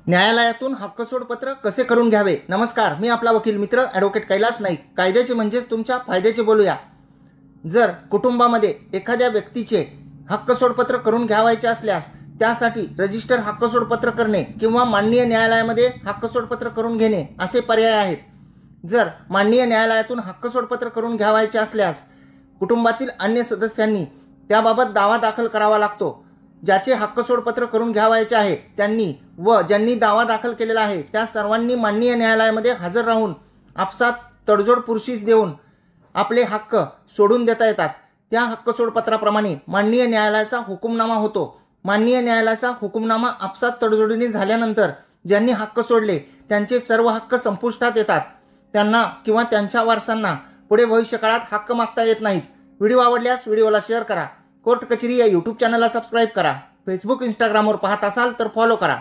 न्यायालयातून हक्कसोडपत्र कसे करून घ्यावे. नमस्कार, मी आपला वकील मित्र ॲडव्होकेट कैलास नाईक. कायद्याचे म्हणजेच तुमच्या फायद्याचे बोलूया. जर कुटुंबामध्ये एखाद्या व्यक्तीचे हक्कसोडपत्र करून घ्यावायचे असल्यास त्यासाठी रजिस्टर हक्कसोडपत्र करणे किंवा माननीय न्यायालयामध्ये हक्कसोडपत्र करून घेणे असे पर्याय आहेत. जर माननीय न्यायालयातून हक्कसोडपत्र करून घ्यावायचे असल्यास कुटुंबातील अन्य सदस्यांनी त्याबाबत दावा दाखल करावा लागतो. ज्याचे हक्कसोडपत्र करून घ्यावायचे आहे त्यांनी व ज्यांनी दावा दाखल केलेला आहे त्या सर्वांनी माननीय न्यायालयामध्ये हजर राहून आपसात तडजोड पुरशीस देऊन आपले हक्क सोडून देता येतात. त्या हक्कसोडपत्राप्रमाणे माननीय न्यायालयाचा हुकुमनामा होतो. माननीय न्यायालयाचा हुकुमनामा आपसात तडजोडीने झाल्यानंतर ज्यांनी हक्क सोडले त्यांचे सर्व हक्क संपुष्टात येतात. त्यांना किंवा त्यांच्या वारसांना पुढे भविष्यकाळात हक्क मागता येत नाहीत. व्हिडिओ आवडल्यास व्हिडिओला शेअर करा. कोर्ट कचेरी या यूट्यूब चॅनलला सबस्क्राईब करा. फेसबुक इंस्टाग्रामवर पाहत असाल तर फॉलो करा.